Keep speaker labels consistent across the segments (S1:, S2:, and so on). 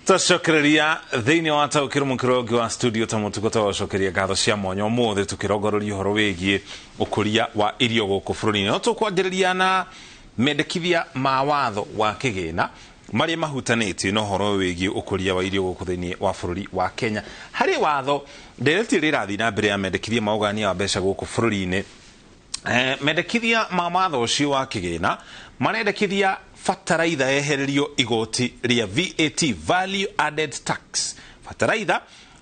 S1: Tũcokereria thĩinĩ wa Taũkĩrwo mũkĩrongi wa studio ta mũtugo tũcokeria ngatho cia mwanya ũmũthĩ tũkĩrongororia ũhoro wĩgiĩ ũkũria wa irio gũkũ bũrũri-inĩ. No tũkwanjĩrĩria na mendekithia ma watho wa kĩgĩna marĩa mahutanĩtie na ũhoro wĩgiĩ ũkũria wa irio gũkũ thĩinĩ wa bũrũri wa Kenya. Harĩ watho ndereti rĩrathiĩ na mbere ya mendekithia ma ũgania wa mbeca gũkũ bũrũri-inĩ. Mendekithia ma watho ũcio wa kĩgĩna marendekithia fataraitha yehererio igoti rĩa VAT, value added tax. Fataraitha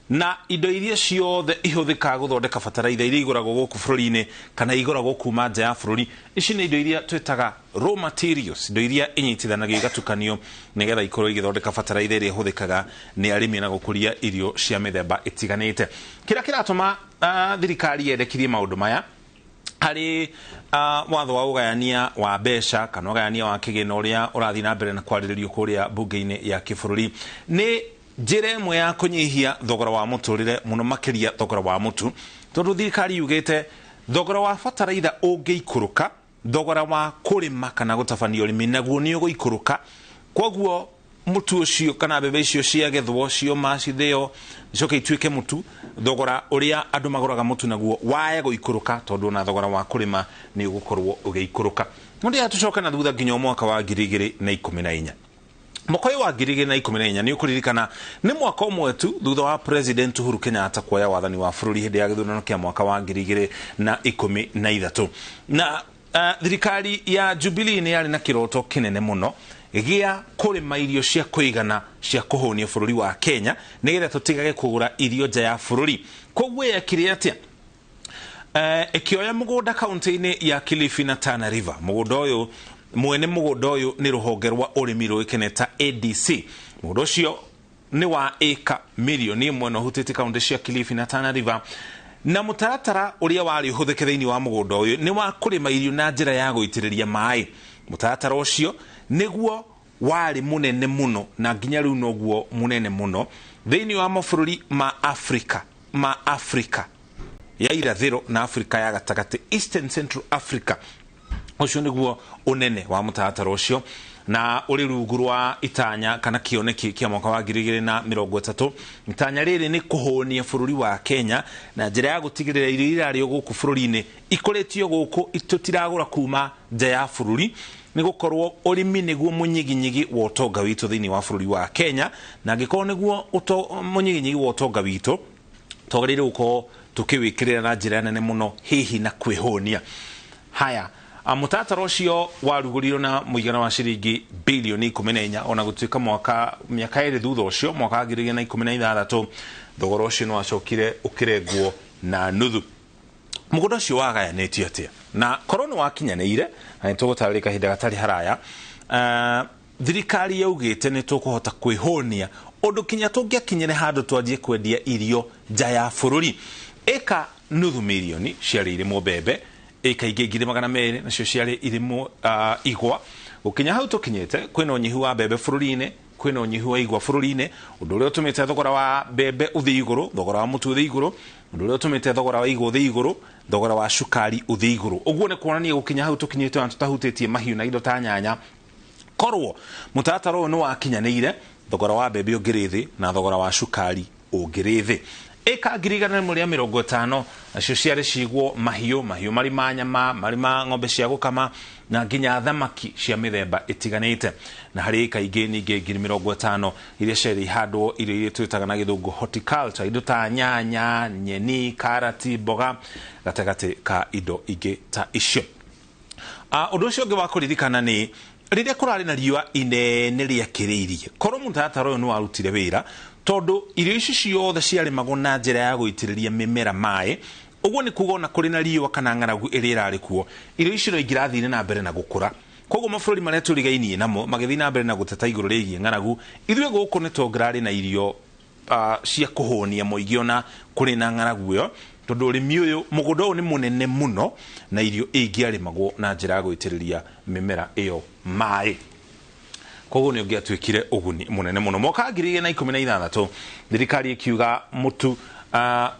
S1: na indo iria ciothe ihũthĩkaga gũthondeka fataraitha iria igũragwo gũkũ bũrũri-inĩ kana igũragwo kuma nja ya bũrũri. Ici nĩ indo iria twĩtaga raw materials, indo iria inyitithanagio igatukanio nĩgetha ikorwo igĩthondeka fataraitha iria ihũthĩkaga nĩ arĩmi na gũkũria irio cia mĩthemba ĩtiganĩte. Kĩrĩa kĩratũma thirikari yendekithie maũndũ maya harĩ watho wa ũgayania wa mbeca kana ũgayania wa kĩgĩna ũrĩa ũrathiĩ na mbere na kwarĩrĩrio kũrĩa mbunge-inĩ ya kĩbũrũri nĩ njĩra ĩmwe ya kũnyihia thogora wa mũtũrĩre, mũno makĩria thogora wa mũtu, tondũ thirikari yugĩte thogora wa bataraitha ũngĩikũrũka, thogora wa kũrĩma kana gũtabania ũrĩmi naguo nĩ ũgũikũrũka. Koguo mũtu ũcio kana mbembe icio ciagethwo cioma cithĩo icoke ituĩke mũtu, thogora ũrĩa andũ magũraga mũtu naguo wae gũikũrũka tondũ na thogora wa kũrĩma nĩ ũgũkorwo ũgĩikũrũka. Nĩ tũcoka na thutha nginya mwaka wa 2014. Mwaka ũyũ wa 2014 nĩ ũkũririkana nĩ mwaka ũmwe tu thutha wa President Uhuru Kenyatta kuoya wathani wa bũrũri hĩndĩ ya gĩthurano kĩa mwaka wa 2013. Na thirikari ya Jubilee nĩ yarĩ na kĩroto kĩnene mũno gĩa kũrĩma irio cia kũigana cia kũhũnia bũrũri wa Kenya nĩgetha tũtigage kũgũra irio nja ya bũrũri. Koguo yakire atĩa? Ĩkĩoya mũgũnda kaunti-inĩ ya Kilifi na Tana River. Mũgũnda ũyũ mwene mũgũnda ũyũ nĩ rũhonge rwa ũrĩmi rũĩkaine ta ADC. Mũgũnda ũcio nĩ wa ĩka mirioni ĩmwe na ũhutĩtie kaunti cia Kilifi na Tana River. Na mũtaratara ũrĩa warĩ ũhũthĩke thĩinĩ wa mũgũnda ũyũ nĩ wa kũrĩma irio na njĩra ya gũitĩrĩria maĩ. Mũtaratara ũcio nĩguo warĩ mũnene mũno na nginya rĩu noguo mũnene mũno thĩinĩ wa mabũrũri ma Afrika ya irathĩro na Afrika ya gatagatĩ, Eastern Central Africa. Ũcio nĩguo ũnene wa mũtaratara ũcio na ũrĩ rungu rwa itanya kana kĩoneki kĩa mwaka wa 2030. Itanya rĩrĩ nĩ kũhũnia bũrũri wa Kenya na njĩra ya gũtigĩrĩra irio irarĩo gũkũ bũrũri-inĩ ikũrĩtio gũkũ tũtiragũra kuma nja ya bũrũri, nĩ gũkorwo ũrĩmi nĩguo mũnyiginyigi wa ũtonga witũ thĩinĩ wa bũrũri wa Kenya, na angĩkorwo nĩguo mũnyiginyigi wa ũtonga witũ twagĩrĩirwo gũkorwo tũkĩwĩkĩrĩra na njĩra nene mũno hihi na kwĩhũnia. Haya, mũtaratara ũcio warugũrirwo na mũigana wa ciringi bilioni 14 ona gũtuĩka mĩaka ĩrĩ thutha ũcio mwaka wa 2016 thogora ũcio nĩ wacokire ũkĩrengwo na nuthu. Mũgũnda ũcio wagayanĩtio atĩa? Na korwo nĩ wakinyanĩire na nĩ tũgũtarĩria kahinda gatarĩ haraya, thirikari yaugĩte nĩ tũkũhota kwĩhũnia ũndũ kinya tũngĩakinyire handũ twanjie kwendia irio nja ya bũrũri. Ĩka nuthu mirioni ciarĩ irĩmwo mbembe, ĩka ingĩ 200,000 nacio ciarĩ irĩmwo igwa. Gũkinya hau tũkinyĩte kwĩna ũnyihu wa mbembe bũrũri-inĩ, kwĩna ũnyihu wa igwa bũrũri-inĩ, ũndũ ũrĩa ũtũmĩte thogora wa mbembe ũthiĩ igũrũ, thogora wa mũtu ũthiĩ igũrũ, ũndũ ũrĩa ũtũmĩte thogora wa igwa ũthiĩ igũrũ, thogora wa cukari ũthiĩ igũrũ. Ũguo nĩ kuonania gũkinya hau tũkinyĩte na tũtahutĩtie mahiũ na indo ta nyanya. Korwo mũtaratara ũyũ nĩ wakinyanĩire, thogora wa mbembe ũngĩrĩ thĩ na thogora wa cukari ũngĩrĩ thĩ. Ĩka 150 nacio ciarĩ cigwo mahiũ marĩ ma nyama, marĩ ma ng'ombe cia gũkama na nginya thamaki cia mĩthemba ĩtiganĩte. Na harĩ ĩka ingĩ ningĩ 50,000 iria ciarĩ ihandwo irio iria twĩtaga na gĩthũngũ horticulture, indo ta nyanya, nyeni, karati, mboga, gatagatĩ ka indo ingĩ ta icio. Ũndũ ũcio ũngĩ wa kũririkana nĩ rĩrĩa kũrarĩ na riũa inene rĩakĩrĩirie, korwo mũtaratara ũyũ nĩ warutire wĩra tondũ irio ici ciothe ciarĩmagwo na njĩra ya gũitĩrĩria mĩmera maĩ. Ũguo nĩ kuga ona kũrĩ na riũa kana ng'aragu ĩrĩa ĩrarĩ kuo, irio ici no ingĩrathiĩ na mbere na gũkũra. Koguo mabũrũri marĩa tũrigainie namo magĩthiĩ na mbere na gũteta igũrũ rĩgiĩ ng'aragu, ithuĩ gũkũ nĩ tongĩrarĩ na irio cia kũhũnia mũingĩ ona kũrĩ na ng'aragu ĩyo, tondũ ũrĩmi ũyũ mũgũnda ũyũ nĩ mũnene mũno na irio ingĩarĩmagwo na njĩra ya gũitĩrĩria mĩmera ĩyo maĩ. Koguo nĩ ũngĩatuĩkire ũguni mũnene mũno. Mwaka wa 2016 thirikari ĩkiuga mũtu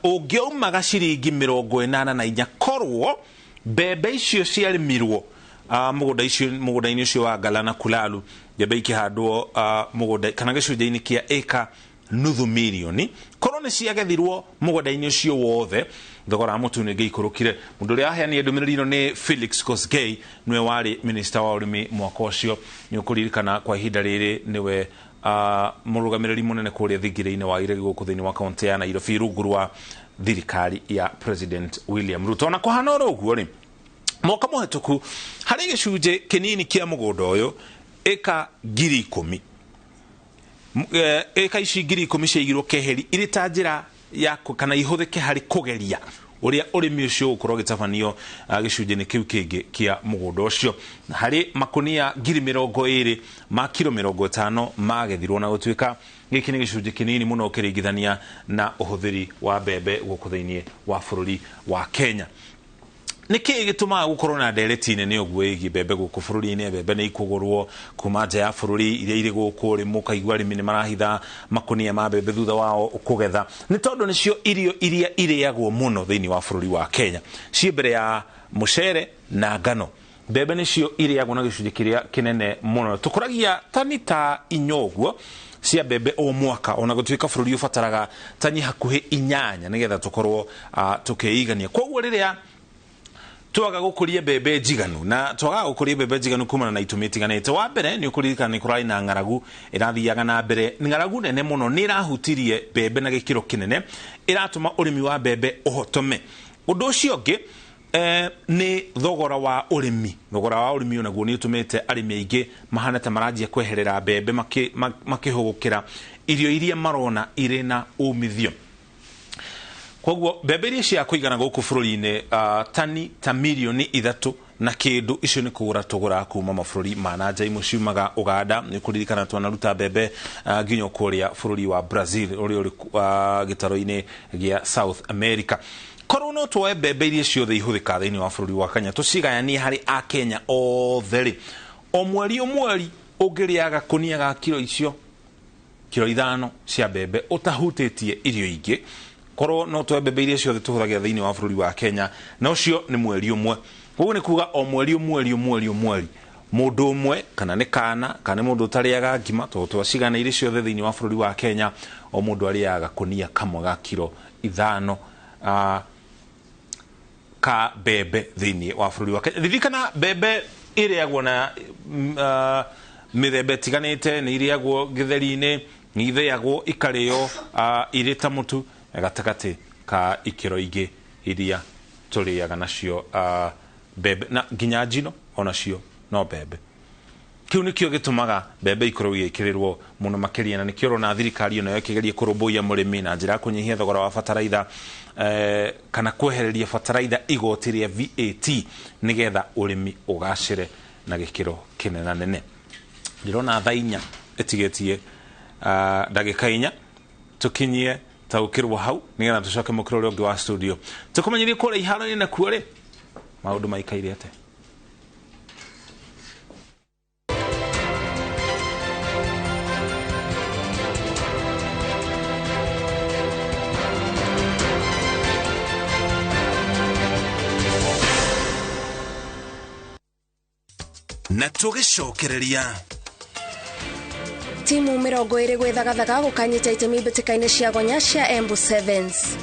S1: ũngĩaumaga ciringi 84 korwo mbembe icio ciarĩmirwo mũgũnda-inĩ ũcio wa Galana Kulalu mbembe ikĩhandwo mũgũnda kana gĩcunjĩ-inĩ kĩa ĩka nuthu mirioni korwo nĩ ciagethirwo mũgũnda-inĩ ũcio wothe thogora wa mũtu nĩ ngĩikũrũkire. Mũndũ ũrĩa aheanire ndũmĩrĩri ĩno nĩ Felix Kosgei, nĩwe warĩ minista wa ũrĩmi mwaka ũcio. Nĩ ũkũririkana kwa ihinda rĩrĩ nĩwe mũrũgamĩrĩri mũnene kũrĩa thingira-inĩ wa iregi gũkũ thĩinĩ wa kaunti ya Nairobi rungu rwa thirikari ya President William Ruto. Na kũhana oro ũguo rĩ, mwaka mũhetũku harĩ gĩcunjĩ kĩnini kĩa mũgũnda ũyũ ĩka 10,000 ĩka ici 10,000 ciaigirwo keheri irĩ ta njĩra ya kana ihũthĩke harĩ kũgeria ũrĩa ũrĩmi ũcio ũkorwo gĩtabanio gĩcunjĩ-inĩ kĩu kĩngĩ kĩa mũgũnda ũcio. Harĩ makũnia 20,000 ma kilo 50 magethirwo, na gũtuĩka gĩkĩ nĩ gĩcunjĩ kĩnini mũno ũkĩringithania na ũhũthĩri wa mbembe gũkũ thĩinĩ wa bũrũri wa Kenya. Nĩkĩ gĩtũmaga gũkorwo na ndereti nene ũguo ĩgiĩ mbembe gũkũ bũrũri-inĩ? Mbembe nĩ ikũgũrwo kuma nja ya bũrũri, iria irĩ gũkũ rĩmwe ũkaigua arĩmi nĩ marahitha makũnia ma mbembe thutha wao kũgetha, nĩ tondũ nĩcio irio iria irĩagwo mũno thĩinĩ wa bũrũri wa Kenya, ciĩ mbere ya mũcere na ngano. Mbembe nĩcio irĩagwo na gĩcunjĩ kĩrĩa kĩnene mũno. Tũkũragia tani ta 4 ũguo cia mbembe o mwaka, ona gũtuĩka bũrũri ũbataraga tani hakuhĩ 8 nĩgetha tũkorwo tũkĩigania. Koguo rĩrĩa twaga gũkũria mbembe njiganu, na twaga gũkũria mbembe njiganu kumana na itũmi itiganĩte. Wa mbere nĩ ũkũririkana nĩ kũrarĩ na ng'aragu ĩrathiaga na mbere, ng'aragu nene mũno nĩ ĩrahutirie mbembe na gĩkĩro kĩnene, ĩratũma ũrĩmi wa mbembe ũhotome. Ũndũ ũcio ũngĩ nĩ thogora wa ũrĩmi. Thogora wa ũrĩmi onaguo nĩ ũtũmĩte arĩmi aingĩ mahana ta maranjia kweherera mbembe makĩhũgũkĩra irio iria marona irĩ na umithio. Koguo mbembe iria cia kũigana gũkũ bũrũri-inĩ tani ta 3 milioni na kĩndũ, icio nĩ kũgũra tũgũra kuma mabũrũri ma nanja, imwe ciumaga Uganda. Nĩ ũkũririkana twanaruta mbembe nginya kũrĩa bũrũri wa Brazil ũrĩa ũrĩ gĩtaro-inĩ gĩa South America. Korwo no tuoe mbembe iria ciothe ihũthĩka thĩinĩ wa bũrũri wa Kenya tũcigayanie harĩ Akenya othe rĩ, o mweri ũngĩrĩaga kũnia ga kilo 5 cia mbembe ũtahutĩtie irio ingĩ. Korwo no tuoe mbembe iria ciothe tũhũthagĩra thĩinĩ wa bũrũri wa Kenya, na ũcio nĩ mweri ũmwe. Koguo nĩ kuga o mweri mũndũ ũmwe kana nĩ kana nĩ mũndũ ũtarĩaga ngima, tondũ twacigana iria ciothe thĩinĩ wa bũrũri wa Kenya, o mũndũ arĩaga kũnia kamwe ga kilo 5 ka mbembe thĩinĩ wa bũrũri wa Kenya. Ririkana mbembe ĩrĩagwo na mĩthemba ĩtiganĩte, nĩ irĩagwo gĩtheri-inĩ, nĩ ithĩagwo ikarĩo irĩ ta mũtu, gatagatĩ ka ikĩro ingĩ iria tũrĩaga nacio mbembe na nginya njino onacio no mbembe. Kĩu nĩkĩo gĩtũmaga mbembe ikorwo igĩkĩrĩrwo mũno makĩria, na nĩkĩo ũrona thirikari ĩno ĩkĩgeria kũrũmbũiya mũrĩmi na njĩra ya kũnyihia thogora wa bataraitha kana kwehereria bataraitha igoti rĩa VAT nĩgetha ũrĩmi ũgacĩre na gĩkĩro kĩnenanene. Ndĩrona thaa 4 ĩtigĩtie ndagĩka 4 tũkinyie Taũkĩrwo hau nĩgetha tũcoke mũkĩro ũrĩa ũngĩ wa studio tũkũmenyerie kũrĩa iharo-inĩ nakuo rĩ maũndũ maikaire atĩa.
S2: Na tũgĩcokereria
S3: timu 20 gwĩthagathaga gũkanyita itemi mbĩtĩka-inĩ cia gonya cia Embu Sevens.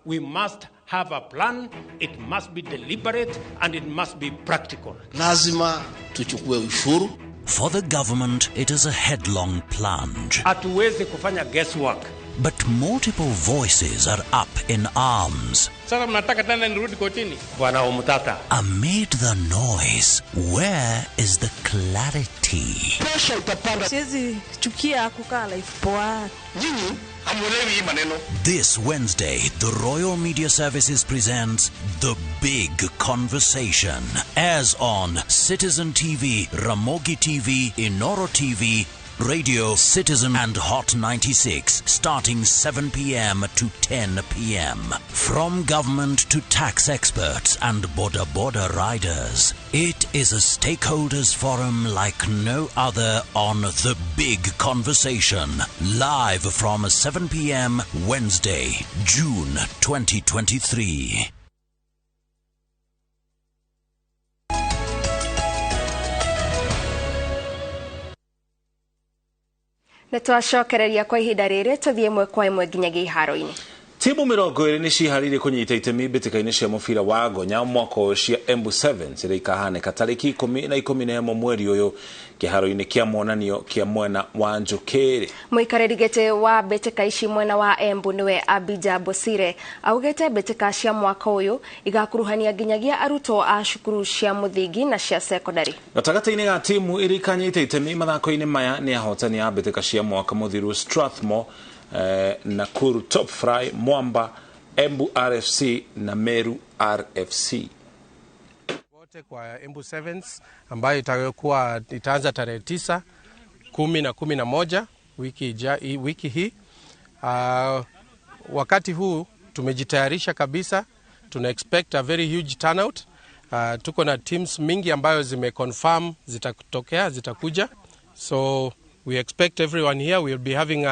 S4: We must have a plan, it must be deliberate and it must be practical.
S5: Lazima tuchukue ushuru.
S2: For the government, it is a headlong plunge.
S4: Hatuwezi kufanya guesswork.
S2: But multiple voices are up in arms.
S4: Sasa mnataka tena nirudi kotini? Bwana Omutata.
S2: Amid the noise, where is the clarity?
S5: Pressure utapanda.
S6: Siwezi chukia kukaa life poa.
S5: Nyinyi hamuelewi hii maneno.
S2: This Wednesday, the Royal Media Services presents The Big Conversation. Airs on Citizen TV, Ramogi TV, Inoro TV, Radio, Citizen and Hot 96, starting 7 p.m. to 10 p.m. From government to tax experts and border riders, it is a stakeholders forum like no other on The Big Conversation. Live from 7 p.m. Wednesday, June 2023.
S3: Nitwacokereria kwa ihinda rĩrĩ tuthie ĩmwe kwa ĩmwe nginyagia iharo-inĩ.
S1: Timu 20 nĩ ciharĩirie kũnyita itemi mbĩtĩka-inĩ cia mũbira wa ngonya mwaka ũyũ cia Embu Sevens iria ikahanĩka tarĩki 10 na 11 mweri ũyũ kĩharo-inĩ kĩa monanio kĩa mwena wa Njũkĩrĩ. Mũikarĩri gĩtĩ wa mbĩtĩka ici mwena wa Embu nĩwe Abija Bosire augĩte mbĩtĩka cia mwaka ũyũ igakuruhania nginyagia arutwo a cukuru cia mũthingi na cia secondary. Gatagatĩ-inĩ ga timu iria ikanyita itemi mathako-inĩ maya nĩ ahotani a mbĩtĩka cia mwaka mũthiru Strathmore, Nakuru Top Fry, Mwamba, Embu RFC na Meru RFC.
S4: Wote kwa Embu Sevens ambayo itaanza tarehe 9, 10 na 11 wiki hii. Wakati huu tumejitayarisha kabisa. Tuna expect a very huge turnout. Tuko na teams mingi ambayo zimeconfirm zitakuja. So we expect everyone here. We'll be having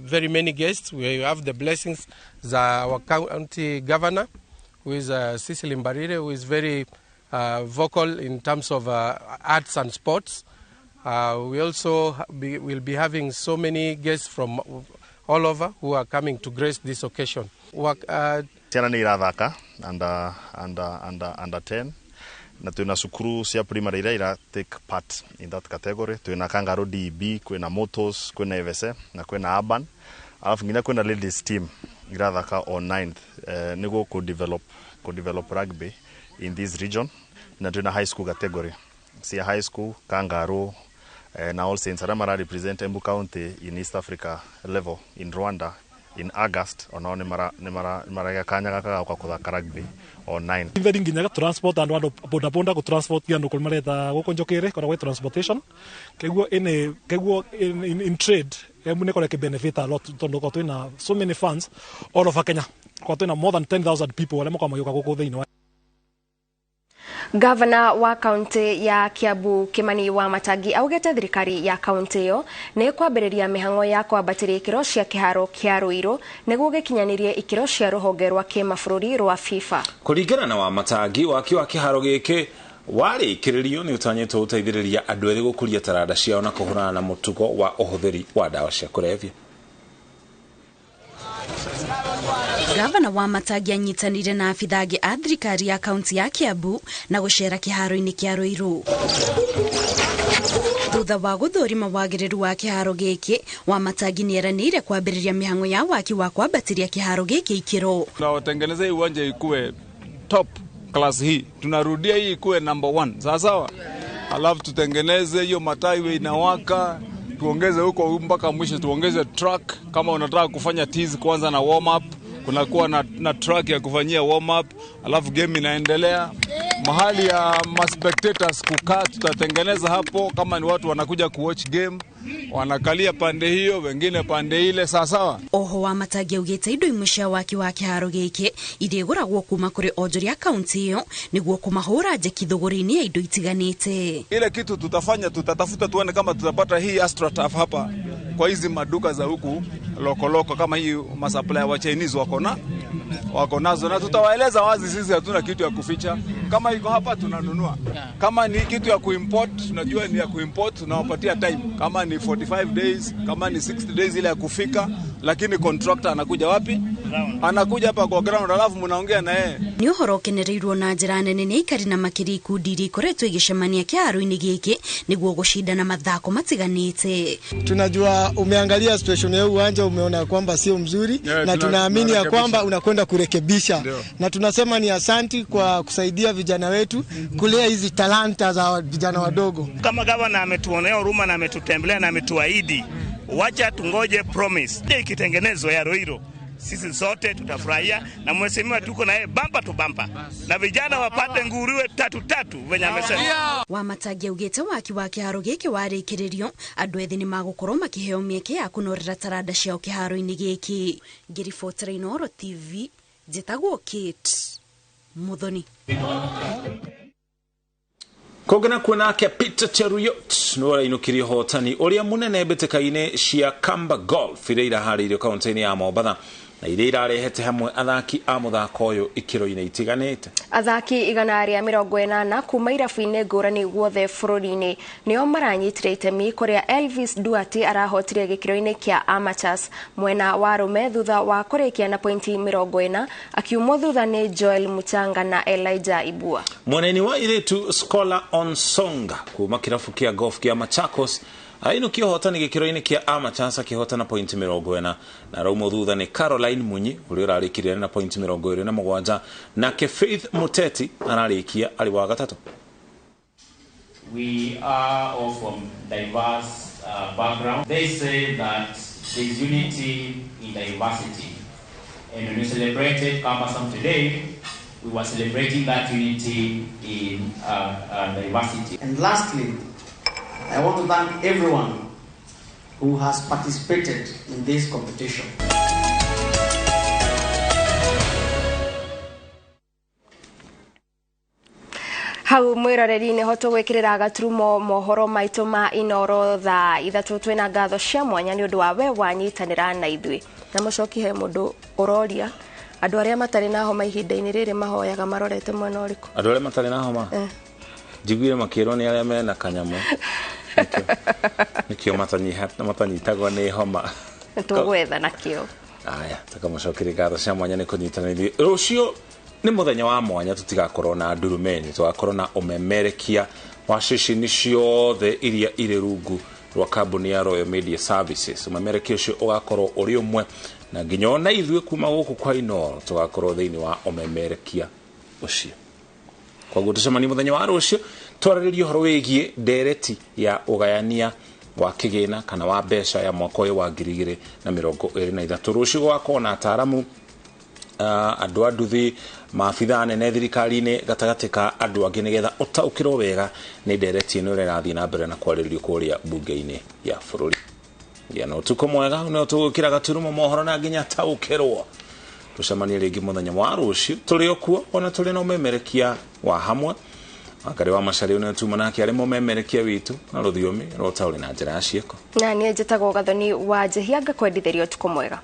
S4: very many guests. We have the blessings of our county governor, who is Cecily Mbarire, who is very vocal in terms of arts and sports. We also will be having so many guests from all over who are coming to grace this occasion.
S7: Tiana ni irathaka under 10. Na tuna sukuru cia primary ira take part in that category. Tuna Kangaroo DB, kwena Motos, kwena EVC na kwena Urban. Alafu ngina kwena ladies team irathaka on 9th. Nigo ko develop rugby in this region. Na tuna high school category. Cia high school Kangaroo na All Saints Aramara represent Embu County in East Africa level in Rwanda in August. Ona ne mara kanya gaka kwa kuthaka rugby on 9.
S8: Very nginyaga transport and wado boda go transport ya ndoko mareta go Njũkĩrĩ kwa transportation keguo in trade Embu ne ko benefit a lot tondo ko twina so many fans all over Kenya ko twina more than 10,000 people wale mko mayoka go thĩinĩ. Governor wa kaunti ya Kiambu Kimani wa Matangi augete thirikari ya kaunti iyo nĩ kwambĩrĩria mĩhang'o ya kwambatĩria ikĩro cia kĩharo kĩa Ruiru nĩguo gĩkinyanirie ikĩro cia rũhonge rwa kĩmabũrũri rwa FIFA. Kũringana na wa Matangi waki wa kĩharo gĩkĩ warĩkĩrĩrio nĩ ũtanyĩtwo gũteithĩrĩria andũ ethĩ gũkũria taranda ciao na kũhũrana na mũtugo wa ũhũthĩri wa ndawa cia kũrebia.
S9: Gavana wa Matangi anyitanire na afitha a thirikari ya kaunti ya Kiambu na gũcera kĩharo-inĩ kĩa Ruiru. Thutha wa gũthũrima wagĩrĩru wa kĩharo gĩkĩ, wa Matangi nĩeranĩire kwambĩrĩria mĩhang'o ya waki wa kwambatĩria kĩharo gĩkĩ ikĩro.
S10: Tunatengeneza hii uwanja ikuwe top class hii. Tunarudia hii ikuwe number 1. Sawa sawa? Alafu tutengeneze hiyo matawi inawaka. Tuongeze huko mpaka mwisho, tuongeze track kama unataka kufanya tease kwanza na warm up. Kunakuwa na track ya kufanyia warm up, alafu game inaendelea. Mahali ya spectators kukaa tutatengeneza hapo, kama ni watu wanakuja kuwatch game wanakalia pande hiyo, wengine pande ile. Sawa.
S9: Oho wa Matangi augĩte indo imwe cia waki wa kĩharo gĩkĩ irĩgũragwo kuma kũrĩ onjoria kaunti iyo nĩguo kũmahũra njeki thũgũrĩ-inĩ ya indo itiganĩte.
S10: Ile kitu tutafanya, tutatafuta tuone kama tutapata hii AstroTurf hapa kwa hizi maduka za huku loko kama hii masupplier wa Chinese wako nazo, na tutawaeleza wazi sisi hatuna kitu ya kuficha. Kama iko hapa tunanunua. Kama ni kitu ya kuimport, tunajua ni ya kuimport, tunawapatia time. Kama ni 45 days, kama ni 60 days ile ya kufika, lakini contractor anakuja wapi? Anakuja hapa kwa ground, alafu mnaongea na yeye.
S9: Nĩ ũhoro ũkenereirwo na njĩra nene nĩ aikari na makĩria ikundi iria ikoretwo igĩcemania kĩharo-inĩ gĩkĩ nĩguo gũcindana mathako matiganĩte.
S11: Tunajua umeangalia situation ya uwanja, umeona kwamba sio mzuri, na tunaamini ya kwamba unakwenda kurekebisha. Na tunasema ni asanti kwa kusaidia vijana wetu kulea hizi talanta za vijana wadogo.
S12: Kama gavana ametuonea huruma na ametutembelea na ametuahidi, wacha tungoje promise ikitengenezwa ya Ruiru. sisi sote tutafurahia, na mheshimiwa tuko naye bamba tu bamba, na vijana wapate nguruwe tatu venye amesema.
S9: Wamatangi ugite waki wa kiharo giki warikiririo andu ethi ni magukorwo makiheo mieke ya kunorera taranda ciao kiharo-ini giki. Ngiribotera Inooro TV, njitagwo Kate Muthoni.
S1: Kogana kuonake Peter Cheruyot nora inukirio hotani uria munene mbitikaine cia Kamba Golf iria irahariirio kaunti-ini ya Mombatha na iria irarehete hamwe athaki a muthako uyu ikiro-ini itiganite.
S8: Athaki 180 kuma irabu-ini ngurani guothe bururi-ini nio maranyitire itemi kuria Elvis Duarte arahotire gikiro-ini kia amateurs mwena wa rume thutha wa kurikia na pointi 40 akiumwo thutha ni Joel Muchanga na Elijah Ibua.
S1: Mweneni wa iretu Scholar Onsonga kuma kirabu kia golf kia Machakos ainukio hotani gikiro-ini kia amateurs akihotana pointi 40 na raumo thutha ni Caroline Munyi uria ararikire na pointi 27 na Faith Muteti ararikia ali wa gatatu.
S13: We are all from diverse background. They say that there is unity in diversity, and when we celebrated Kabasam today, we were celebrating that unity in diversity.
S14: And lastly, I want to thank everyone who has participated in this competition.
S8: Hau mwiroreri-ini hoto gwikirira gaturumo mohoro maitu ma Inooro thaa 3 twina ngatho cia mwanya ni undu wa we wanyitanira na ithui na mucoki he mundu uroria andu aria matari na homa ihinda-ini riri mahoyaga marorete mwena uriku.
S1: Andu aria matari na homa njiguire makirwo ni aria mena kanyamu nikio matanyitagwo ni homa
S8: tugwetha nakio.
S1: Aya takamucokire ngatho cia mwanya ni kunyitanira rucio ni muthenya wa mwanya tutigakorwo na ndurumeni tugakorwo na umemerekia wa ceceni ciothe iria ire rungu rwa kambuni ya Royal Media Services. Umemerekia ucio ugakorwo uri umwe na nginya ona ithuĩ kuma guku kwa Inooro tugakorwo thiini wa umemerekia ucio. Koguo tucemani muthenya wa rucio twarĩrĩrie uhoro wĩgiĩ ndereti ya ugayania wa kigina kana wa mbeca ya mwaka ũyũ wa 2023. Rucio gwakorwo na ataaramu andu a nduthi maabitha nene thirikari-ini gatagati ka andu angi nigetha utaũkĩrwo wega ni ndereti ino ĩrĩa ĩrathiĩ na mbere na kwarĩrĩrio kũrĩa bunge-inĩ ya bũrũri. No ũtukũ mwega no tũgũkĩra gaturumo mohoro na nginya taũkĩrwo. Tucemanie rĩngĩ muthenya wa rũciũ tũrĩ okuo ona tũrĩ na ũmemerekia wa hamwe. Akari wa Macharia no tuma nake arĩ mũmemerekia witũ na rũthiomi rũtaũri na njĩra ya ciĩko.
S8: Na niĩ njĩtagwo Gathoni wa Njehia ngakwendithĩria ũtukũ mwega.